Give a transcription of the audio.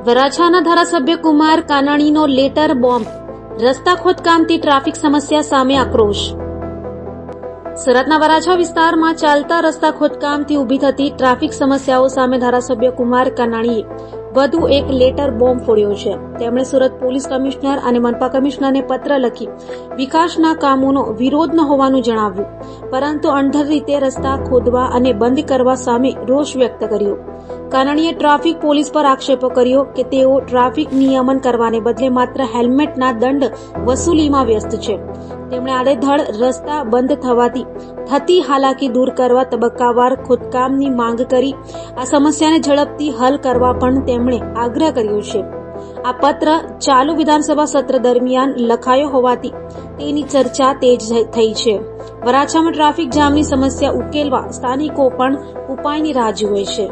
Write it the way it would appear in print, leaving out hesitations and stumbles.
વરાછાના ધારાસભ્ય Kumar કાનાણીનો letter bomb, રસ્તા ખોદકામથી traffic સમસ્યા સામે આક્રોશ. સુરતના વરાછા વિસ્તારમાં ચાલતા રસ્તા ખોદકામથી ઉભી થતી ટ્રાફિક સમસ્યાઓ સામે ધારાસભ્ય કુમાર કાનાણીએ વધુ એક લેટર બોમ્બ ફોડ્યો છે. તેમણે સુરત પોલીસ કમિશનર અને મનપા કમિશનરને પત્ર લખી વિકાસના કામોનો વિરોધ ન હોવાનું જણાવ્યું, પરંતુ અણધર રીતે રસ્તા ખોદવા અને બંધ કરવા સામે રોષ વ્યક્ત કર્યો. કાનાણીએ ટ્રાફિક પોલીસ પર આક્ષેપો કર્યો કે તેઓ ટ્રાફિક નિયમન કરવાને બદલે માત્ર હેલ્મેટના દંડ વસૂલીમાં વ્યસ્ત છે. તેમણે આડેધડ રસ્તા બંધ થવાથી થતી હાલાકી દૂર કરવા તબક્કાવાર ખોદકામની માંગ કરી આ સમસ્યાને ઝડપથી હલ કરવા પણ તેમણે આગ્રહ કર્યો છે. આ પત્ર ચાલુ વિધાનસભા સત્ર દરમિયાન લખાયો હોવાથી તેની ચર્ચા તેજ થઈ છે. વરાછામાં ટ્રાફિક જામની સમસ્યા ઉકેલવા સ્થાનિકો પણ ઉપાયની રાહ જુએ છે.